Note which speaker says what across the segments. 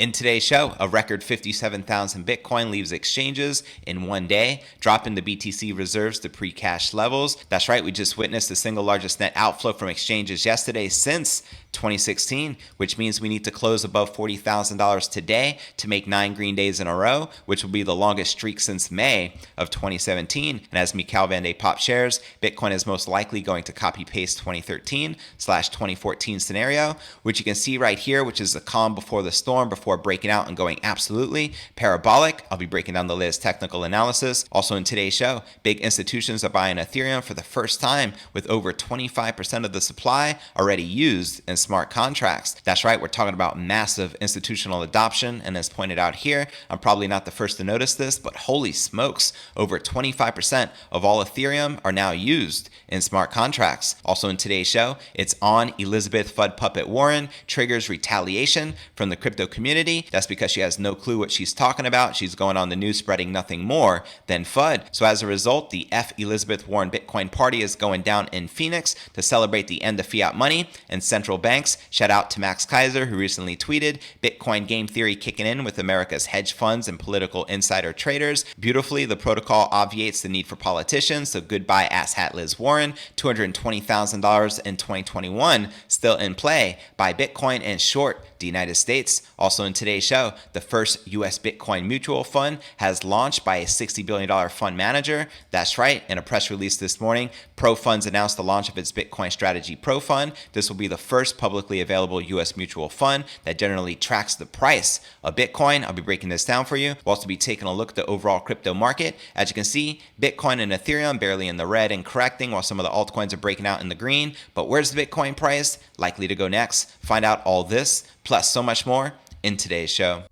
Speaker 1: In today's show, a record 57,000 Bitcoin leaves exchanges in one day, dropping the BTC reserves to pre-cash levels. That's right, we just witnessed the single largest net outflow from exchanges yesterday since 2016, which means we need to close above $40,000 today to make 9 green days in a row, which will be the longest streak since May of 2017. And as Michael Van de Pop shares, Bitcoin is most likely going to copy-paste 2013/2014 scenario, which you can see right here, which is the calm before the storm, before breaking out and going absolutely parabolic. I'll be breaking down the latest technical analysis. Also in today's show, big institutions are buying Ethereum for the first time, with over 25% of the supply already used in smart contracts. That's right, we're talking about massive institutional adoption, and as pointed out here, I'm probably not the first to notice this, but holy smokes, over 25% of all Ethereum are now used in smart contracts. Also in today's show, it's on Elizabeth Fudd Puppet Warren triggers retaliation from the crypto community. That's because she has no clue what she's talking about. She's going on the news spreading nothing more than FUD. So as a result, the F Elizabeth Warren Bitcoin party is going down in Phoenix to celebrate the end of fiat money and central banks. Shout out to Max Kaiser, who recently tweeted, Bitcoin game theory kicking in with America's hedge funds and political insider traders. Beautifully, the protocol obviates the need for politicians, so goodbye asshat Liz Warren. $220,000 in 2021 still in play. Buy Bitcoin and short the United States. Also in today's show, the first U.S. Bitcoin mutual fund has launched by a $60 billion fund manager. That's right, in a press release this morning, ProFunds announced the launch of its Bitcoin Strategy ProFund. This will be the first publicly available U.S. mutual fund that generally tracks the price of Bitcoin. I'll be breaking this down for you. We'll also be taking a look at the overall crypto market. As you can see, Bitcoin and Ethereum barely in the red and correcting, while some of the altcoins are breaking out in the green. But where's the Bitcoin price likely to go next? Find out all this, plus so much more, in today's show.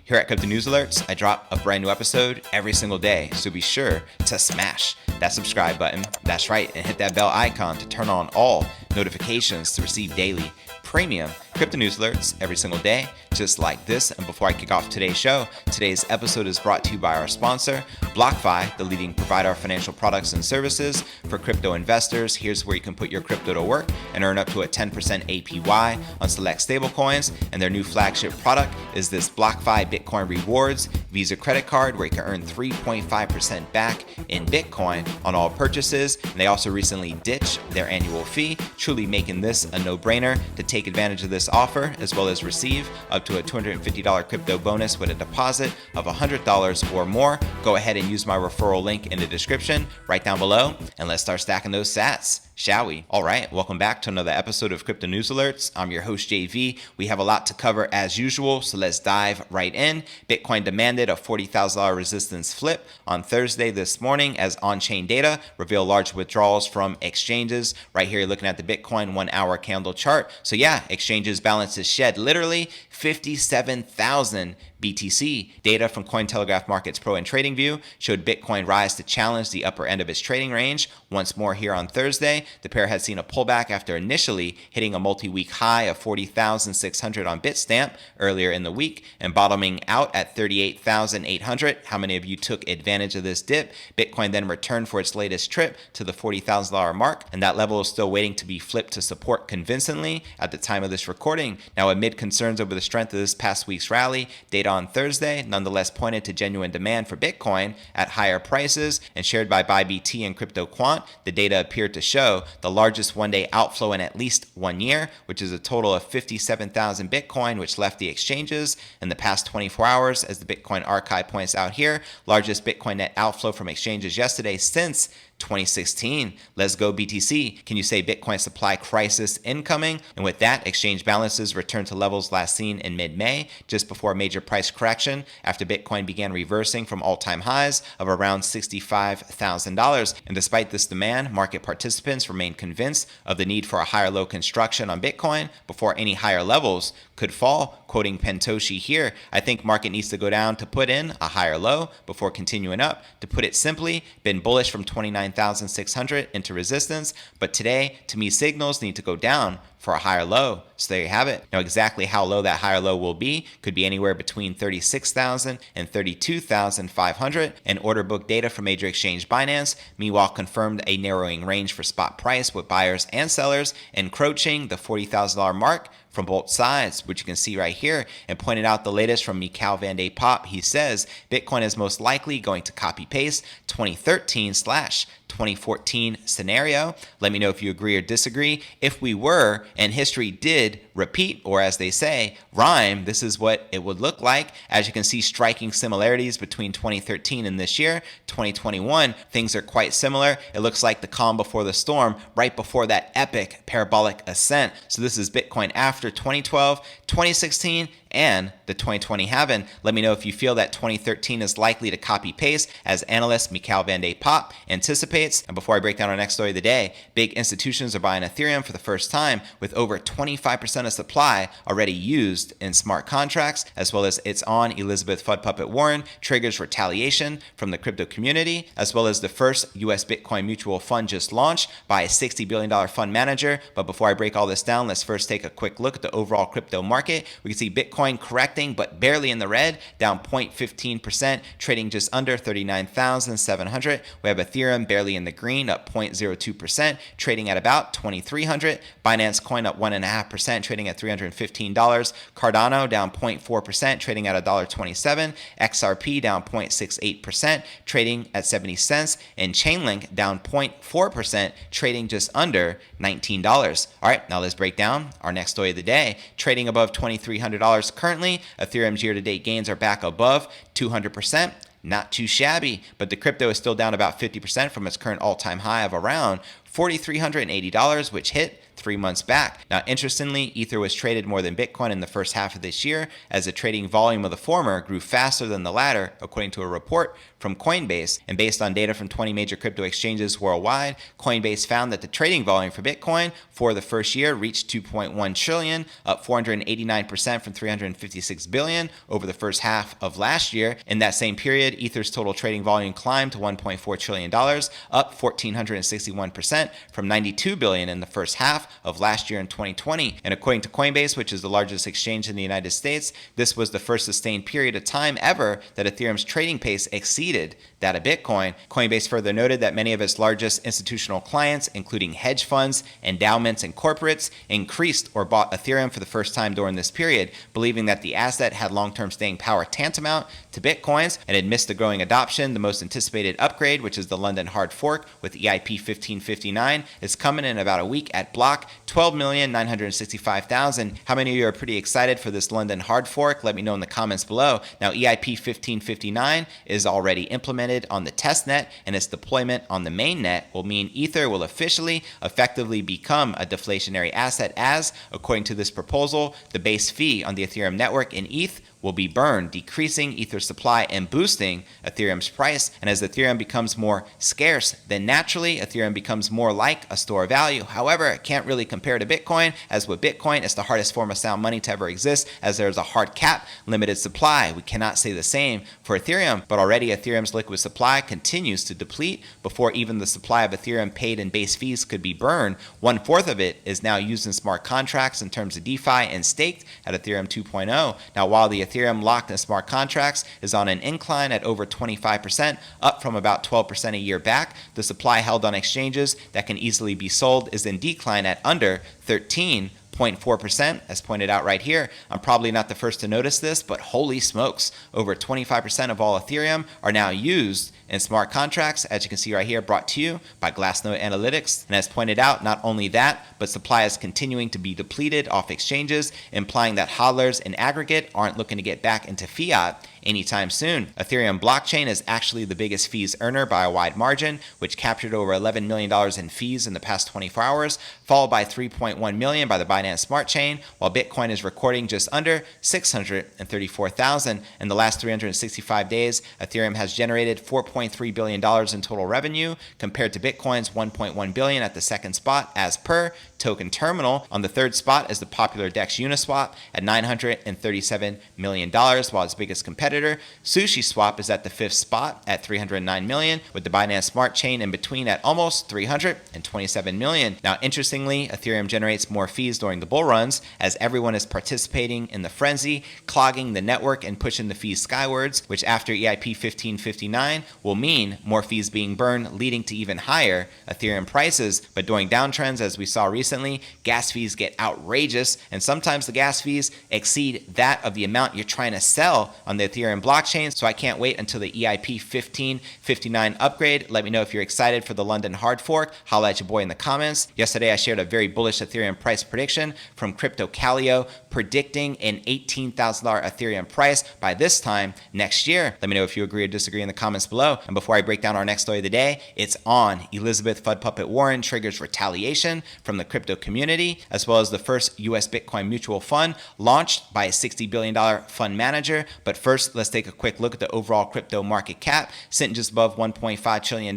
Speaker 1: Here at Crypto News Alerts, I drop a brand new episode every single day, so be sure to smash that subscribe button. That's right, and hit that bell icon to turn on all notifications to receive daily premium Crypto News Alerts every single day, just like this. And before I kick off today's show, today's episode is brought to you by our sponsor, BlockFi, the leading provider of financial products and services for crypto investors. Here's where you can put your crypto to work and earn up to a 10% APY on select stablecoins. And their new flagship product is this BlockFi Bitcoin Rewards Visa credit card, where you can earn 3.5% back in Bitcoin on all purchases. And they also recently ditched their annual fee, truly making this a no-brainer to take advantage of this offer, as well as receive up to a $250 crypto bonus with a deposit of $100 or more. Go ahead and use my referral link in the description right down below, and let's start stacking those sats, shall we? All right, welcome back to another episode of Crypto News Alerts. I'm your host, JV. We have a lot to cover as usual, so let's dive right in. Bitcoin demanded a $40,000 resistance flip on Thursday this morning as on-chain data reveal large withdrawals from exchanges. Right here, you're looking at the Bitcoin 1-hour candle chart. So yeah, exchanges balances shed literally 57,000 BTC. Data from Cointelegraph Markets Pro and TradingView showed Bitcoin rise to challenge the upper end of its trading range once more here on Thursday. The pair had seen a pullback after initially hitting a multi-week high of 40,600 on Bitstamp earlier in the week and bottoming out at 38,800. How many of you took advantage of this dip? Bitcoin then returned for its latest trip to the $40,000 mark, and that level is still waiting to be flipped to support convincingly at the time of this recording. Now, amid concerns over the strength of this past week's rally, data on Thursday nonetheless pointed to genuine demand for Bitcoin at higher prices, and shared by ByBT and CryptoQuant, the data appeared to show the largest one-day outflow in at least 1 year, which is a total of 57,000 Bitcoin, which left the exchanges in the past 24 hours. As the Bitcoin Archive points out here, largest Bitcoin net outflow from exchanges yesterday since 2016. Let's go BTC. Can you say Bitcoin supply crisis incoming? And with that, exchange balances returned to levels last seen in mid-May, just before a major price correction after Bitcoin began reversing from all-time highs of around $65,000. And despite this demand, market participants remain convinced of the need for a higher low construction on Bitcoin before any higher levels could fall. Quoting Pentoshi here, I think market needs to go down to put in a higher low before continuing up. To put it simply, been bullish from 29,600 into resistance, but today, to me, signals need to go down for a higher low. So there you have it. Now exactly how low that higher low will be could be anywhere between 36,000 and 32,500. And order book data from major exchange Binance, meanwhile, confirmed a narrowing range for spot price with buyers and sellers encroaching the $40,000 mark from both sides, which you can see right here, and pointed out the latest from Michael Sapir. He says Bitcoin is most likely going to copy paste 2013/2014 scenario. Let me know if you agree or disagree. If we were, and history did repeat, or as they say, rhyme, this is what it would look like. As you can see, striking similarities between 2013 and this year, 2021. Things are quite similar. It looks like the calm before the storm, right before that epic parabolic ascent. So this is Bitcoin after 2012, 2016, and the 2020 halving. Let me know if you feel that 2013 is likely to copy paste, as analyst Michael Sapir anticipates. And before I break down our next story of the day, big institutions are buying Ethereum for the first time, with over 25% of supply already used in smart contracts, as well as its on Elizabeth Fudd Puppet Warren triggers retaliation from the crypto community, as well as the first US Bitcoin mutual fund just launched by a $60 billion fund manager. But before I break all this down, let's first take a quick look at the overall crypto market. We can see Bitcoin correcting, but barely in the red, down 0.15%, trading just under 39,700. We have Ethereum barely in the green, up 0.02%, trading at about 2,300. Binance Coin up 1.5%, trading at $315. Cardano down 0.4%, trading at $1.27. XRP down 0.68%, trading at 70 cents. And Chainlink down 0.4%, trading just under $19. All right, now let's break down our next story of the day. Trading above $2,300 currently. Ethereum's year-to-date gains are back above 200%. Not too shabby, but the crypto is still down about 50% from its current all-time high of around $4,380, which hit 3 months back. Now, interestingly, Ether was traded more than Bitcoin in the first half of this year, as the trading volume of the former grew faster than the latter, according to a report from Coinbase. And based on data from 20 major crypto exchanges worldwide, Coinbase found that the trading volume for Bitcoin for the first year reached 2.1 trillion, up 489% from 356 billion over the first half of last year. In that same period, Ether's total trading volume climbed to $1.4 trillion, up 1,461% from 92 billion in the first half of last year in 2020. And according to Coinbase, which is the largest exchange in the United States, this was the first sustained period of time ever that Ethereum's trading pace exceeded that of Bitcoin. Coinbase further noted that many of its largest institutional clients, including hedge funds, endowments, and corporates, increased or bought Ethereum for the first time during this period, believing that the asset had long-term staying power tantamount to Bitcoin's, and had missed the growing adoption. The most anticipated upgrade, which is the London hard fork with EIP 1559, is coming in about a week at block 12,965,000. How many of you are pretty excited for this London hard fork? Let me know in the comments below. Now, EIP 1559 is already implemented on the testnet, and its deployment on the mainnet will mean Ether will officially, effectively become a deflationary asset, as, according to this proposal, the base fee on the Ethereum network in ETH will be burned, decreasing Ether's supply and boosting Ethereum's price. And as Ethereum becomes more scarce, then naturally Ethereum becomes more like a store of value. However, it can't really compare to Bitcoin, as with Bitcoin, it's the hardest form of sound money to ever exist, as there's a hard cap, limited supply. We cannot say the same for Ethereum, but already Ethereum's liquid supply continues to deplete. Before even the supply of Ethereum paid in base fees could be burned, 1/4 of it is now used in smart contracts in terms of DeFi and staked at Ethereum 2.0. Now, while the Ethereum locked in smart contracts is on an incline at over 25%, up from about 12% a year back, the supply held on exchanges that can easily be sold is in decline at under 13.4%, as pointed out right here. I'm probably not the first to notice this, but holy smokes, over 25% of all Ethereum are now used in smart contracts, as you can see right here, brought to you by Glassnode Analytics. And as pointed out, not only that, but supply is continuing to be depleted off exchanges, implying that hodlers in aggregate aren't looking to get back into fiat anytime soon. Ethereum blockchain is actually the biggest fees earner by a wide margin, which captured over $11 million in fees in the past 24 hours, followed by $3.1 million by the Binance Smart Chain, while Bitcoin is recording just under $634,000. In the last 365 days, Ethereum has generated $4.3 billion in total revenue, compared to Bitcoin's $1.1 billion at the second spot, as per Token Terminal. On the third spot is the popular DEX Uniswap at $937 million, while its biggest competitor, SushiSwap, is at the fifth spot at $309 million, with the Binance Smart Chain in between at almost $327 million. Now, interestingly, Ethereum generates more fees during during the bull runs, as everyone is participating in the frenzy, clogging the network and pushing the fees skywards, which after EIP 1559 will mean more fees being burned, leading to even higher Ethereum prices. But during downtrends, as we saw recently, gas fees get outrageous, and sometimes the gas fees exceed that of the amount you're trying to sell on the Ethereum blockchain. So I can't wait until the EIP 1559 upgrade. Let me know if you're excited for the London hard fork. Holla at your boy in the comments. Yesterday I shared a very bullish Ethereum price prediction from Crypto Calio, predicting an $18,000 Ethereum price by this time next year. Let me know if you agree or disagree in the comments below. And before I break down our next story of the day, it's on. Elizabeth Fud Puppet Warren triggers retaliation from the crypto community, as well as the first US Bitcoin mutual fund launched by a $60 billion fund manager. But first, let's take a quick look at the overall crypto market cap, sitting just above $1.5 trillion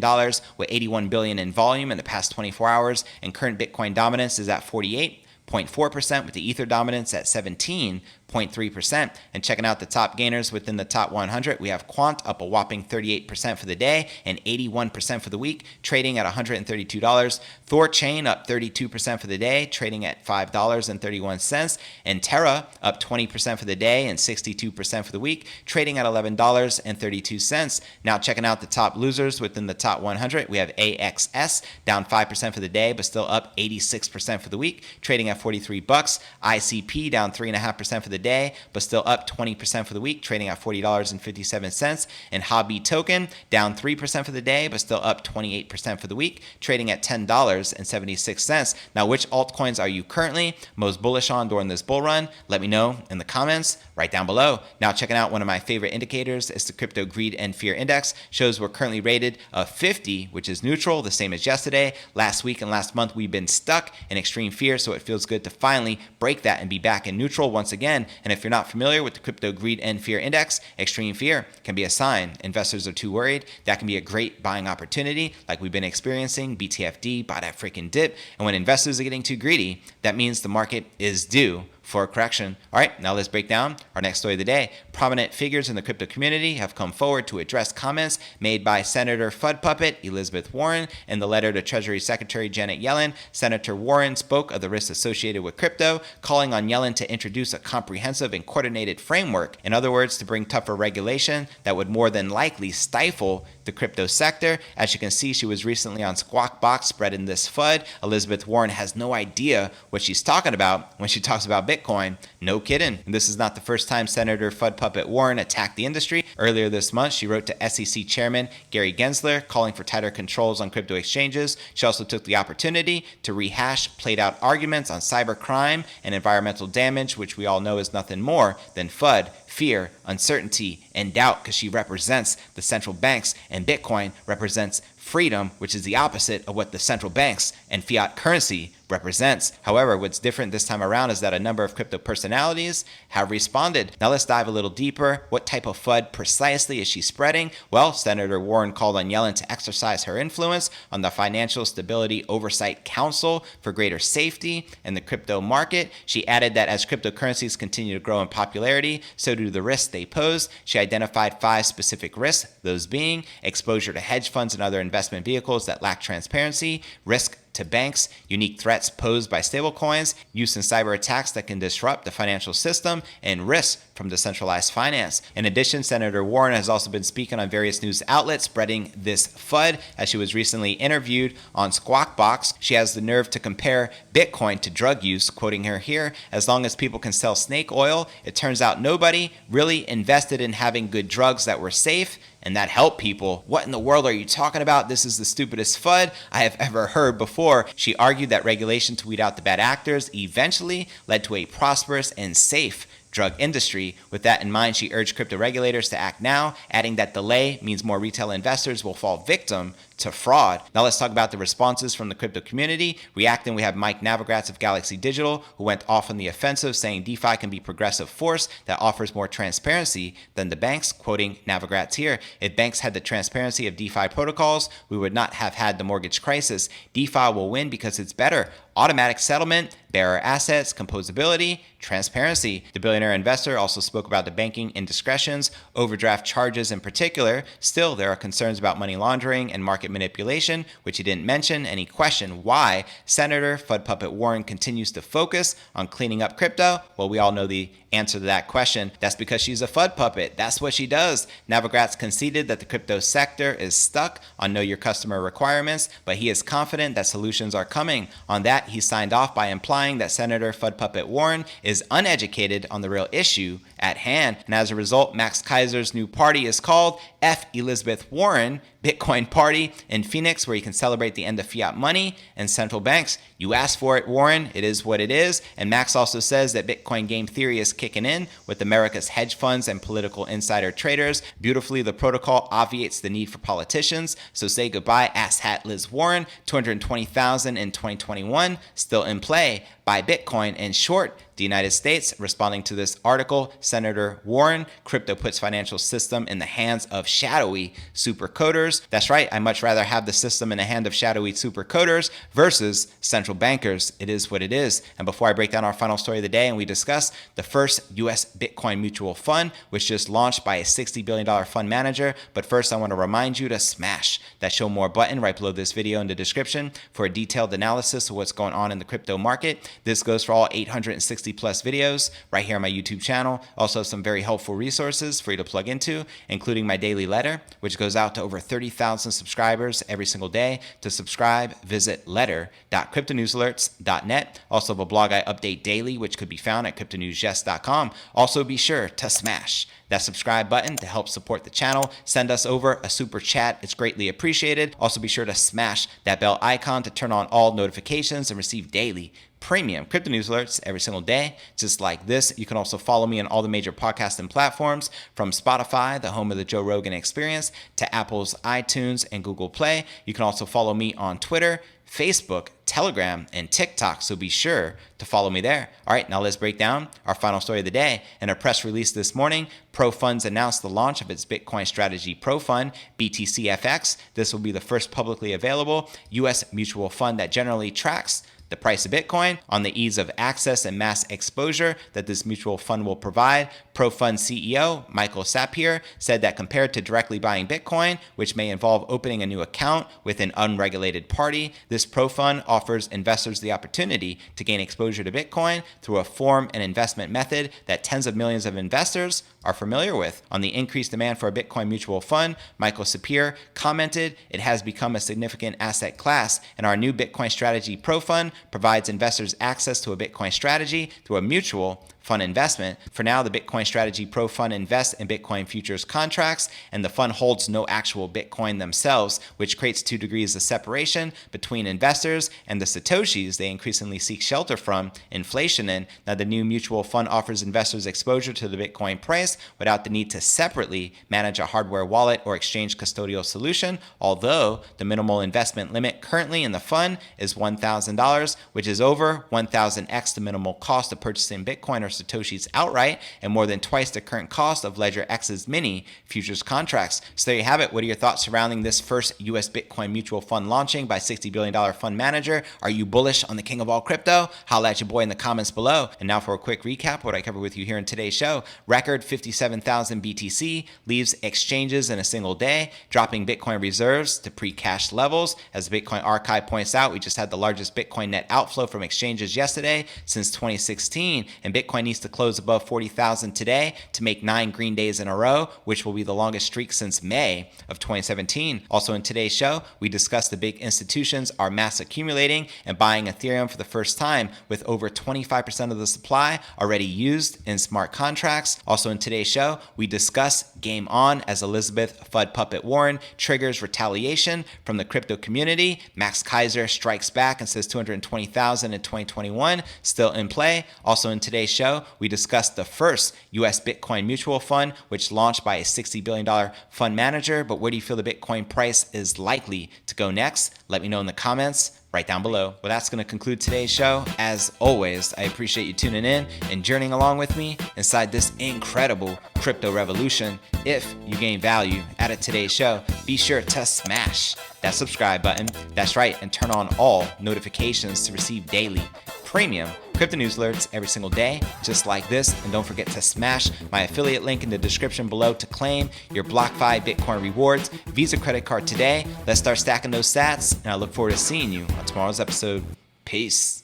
Speaker 1: with $81 billion in volume in the past 24 hours, and current Bitcoin dominance is at 48.4%, with the Ether dominance at 17.3%. And checking out the top gainers within the top 100, we have Quant up a whopping 38% for the day and 81% for the week, trading at $132. Thorchain up 32% for the day, trading at $5.31. And Terra up 20% for the day and 62% for the week, trading at $11.32. Now checking out the top losers within the top 100, we have AXS down 5% for the day, but still up 86% for the week, trading at $43. ICP down 3.5% for the day, but still up 20% for the week, trading at $40.57. And Hobby Token down 3% for the day, but still up 28% for the week, trading at $10.76. Now, which altcoins are you currently most bullish on during this bull run? Let me know in the comments right down below. Now, checking out one of my favorite indicators is the Crypto Greed and Fear Index. Shows we're currently rated a 50, which is neutral, the same as yesterday. Last week and last month, we've been stuck in extreme fear, so it feels good to finally break that and be back in neutral once again. And if you're not familiar with the Crypto Greed and Fear Index, extreme fear can be a sign investors are too worried. That can be a great buying opportunity, like we've been experiencing. BTFD, buy that freaking dip. And when investors are getting too greedy, that means the market is due for a correction. All right, now let's break down our next story of the day. Prominent figures in the crypto community have come forward to address comments made by Senator Fud Puppet Elizabeth Warren in the letter to Treasury Secretary Janet Yellen. Senator Warren spoke of the risks associated with crypto, calling on Yellen to introduce a comprehensive and coordinated framework. In other words, to bring tougher regulation that would more than likely stifle the crypto sector. As you can see, she was recently on Squawk Box spreading this FUD. Elizabeth Warren has no idea what she's talking about when she talks about Bitcoin. No kidding. And this is not the first time Senator Fud Puppet Warren attacked the industry. Earlier this month, she wrote to SEC Chairman Gary Gensler calling for tighter controls on crypto exchanges. She also took the opportunity to rehash played out arguments on cybercrime and environmental damage, which we all know is nothing more than FUD, fear, uncertainty, and doubt, because she represents the central banks, and Bitcoin represents freedom, which is the opposite of what the central banks and fiat currency represents. However, what's different this time around is that a number of crypto personalities have responded. Now let's dive a little deeper. What type of FUD precisely is she spreading? Well, Senator Warren called on Yellen to exercise her influence on the Financial Stability Oversight Council for greater safety in the crypto market. She added that as cryptocurrencies continue to grow in popularity, so do the risks they pose. She identified 5 specific risks, those being exposure to hedge funds and other investment vehicles that lack transparency, risk to banks, unique threats posed by stablecoins, use in cyber attacks that can disrupt the financial system, and risks from decentralized finance. In addition, Senator Warren has also been speaking on various news outlets spreading this FUD. As she was recently interviewed on Squawk Box, she has the nerve to compare Bitcoin to drug use, quoting her here, "As long as people can sell snake oil, it turns out nobody really invested in having good drugs that were safe and that help people. What in the world are you talking about? This is the stupidest FUD I have ever heard before." She argued that regulation to weed out the bad actors eventually led to a prosperous and safe drug industry. With that in mind, she urged crypto regulators to act now, adding that delay means more retail investors will fall victim to fraud. Now let's talk about the responses from the crypto community. Reacting, we have Mike Novogratz of Galaxy Digital, who went off on the offensive, saying DeFi can be a progressive force that offers more transparency than the banks, quoting Novogratz here. "If banks had the transparency of DeFi protocols, we would not have had the mortgage crisis. DeFi will win because it's better. Automatic settlement, bearer assets, composability, transparency." The billionaire investor also spoke about the banking indiscretions, overdraft charges in particular. Still, there are concerns about money laundering and market manipulation, which he didn't mention, and he questioned why Senator FUD puppet Warren continues to focus on cleaning up crypto. Well, we all know the answer to that question. That's because she's a FUD puppet. That's what she does. Novogratz conceded that the crypto sector is stuck on know your customer requirements, but he is confident that solutions are coming. On that, he signed off by implying that Senator FUD puppet Warren is uneducated on the real issue at hand. And as a result, Max Keiser's new party is called F. Elizabeth Warren Bitcoin Party in Phoenix, where you can celebrate the end of fiat money and central banks. You asked for it, Warren. It is what it is. And Max also says that Bitcoin game theory is kicking in with America's hedge funds and political insider traders. Beautifully, the protocol obviates the need for politicians. So say goodbye, asshat Liz Warren. 220,000 in 2021, still in play. Buy Bitcoin. In short, the United States, responding to this article, Senator Warren, crypto puts financial system in the hands of shadowy super coders. That's right, I much rather have the system in the hand of shadowy super coders versus central bankers. It is what it is. And before I break down our final story of the day and we discuss the first US Bitcoin mutual fund, which just launched by a $60 billion fund manager. But first, I want to remind you to smash that show more button right below this video in the description for a detailed analysis of what's going on in the crypto market. This goes for all 860 plus videos right here on my YouTube channel. Also some very helpful resources for you to plug into, including my daily letter, which goes out to over 30,000 subscribers every single day. To subscribe, visit letter.cryptonewsalerts.net. Also have a blog I update daily, which could be found at cryptonewsyes.com. Also be sure to smash that subscribe button to help support the channel. Send us over a super chat. It's greatly appreciated. Also be sure to smash that bell icon to turn on all notifications and receive daily premium crypto news alerts every single day, just like this. You can also follow me on all the major podcasting platforms, from Spotify, the home of the Joe Rogan Experience, to Apple's iTunes and Google Play. You can also follow me on Twitter, Facebook, Telegram, and TikTok, so be sure to follow me there. All right, now let's break down our final story of the day. In a press release this morning, ProFunds announced the launch of its Bitcoin Strategy ProFund, BTCFX. This will be the first publicly available U.S. mutual fund that generally tracks the price of Bitcoin. On the ease of access and mass exposure that this mutual fund will provide, ProFund CEO Michael Sapir said that compared to directly buying Bitcoin, which may involve opening a new account with an unregulated party, this ProFund offers investors the opportunity to gain exposure to Bitcoin through a form and investment method that tens of millions of investors are familiar with. On the increased demand for a Bitcoin mutual fund, Michael Sapir commented, "It has become a significant asset class, and our new Bitcoin Strategy ProFund provides investors access to a Bitcoin strategy through a mutual fund investment. For now, the Bitcoin Strategy ProFund invests in Bitcoin futures contracts, and the fund holds no actual Bitcoin themselves, which creates 2 degrees of separation between investors and the Satoshis they increasingly seek shelter from inflation in. Now, the new mutual fund offers investors exposure to the Bitcoin price without the need to separately manage a hardware wallet or exchange custodial solution, although the minimal investment limit currently in the fund is $1,000, which is over 1,000x the minimal cost of purchasing Bitcoin or Satoshis outright, and more than twice the current cost of Ledger X's mini futures contracts. So there you have it. What are your thoughts surrounding this first US Bitcoin mutual fund launching by $60 billion fund manager? Are you bullish on the king of all crypto? Holla at your boy in the comments below. And now for a quick recap, what I covered with you here in today's show. Record 57,000 BTC leaves exchanges in a single day, dropping Bitcoin reserves to pre-cash levels. As the Bitcoin Archive points out, we just had the largest Bitcoin net outflow from exchanges yesterday since 2016, and Bitcoin needs to close above 40,000 today to make 9 green days in a row, which will be the longest streak since May of 2017. Also in today's show, we discussed the big institutions are mass accumulating and buying Ethereum for the first time, with over 25% of the supply already used in smart contracts. Also in today's show, we discuss Game On as Elizabeth FUD puppet Warren triggers retaliation from the crypto community. Max Keiser strikes back and says 220,000 in 2021 still in play. Also in today's show, we discussed the first US Bitcoin mutual fund, which launched by a $60 billion fund manager. But where do you feel the Bitcoin price is likely to go next? Let me know in the comments right down below. Well, that's going to conclude today's show. As always, I appreciate you tuning in and journeying along with me inside this incredible crypto revolution. If you gain value out of today's show, be sure to smash that subscribe button. That's right, and turn on all notifications to receive daily premium crypto news alerts every single day, just like this. And don't forget to smash my affiliate link in the description below to claim your BlockFi Bitcoin rewards. Visa credit card today. Let's start stacking those sats, and I look forward to seeing you on tomorrow's episode. Peace.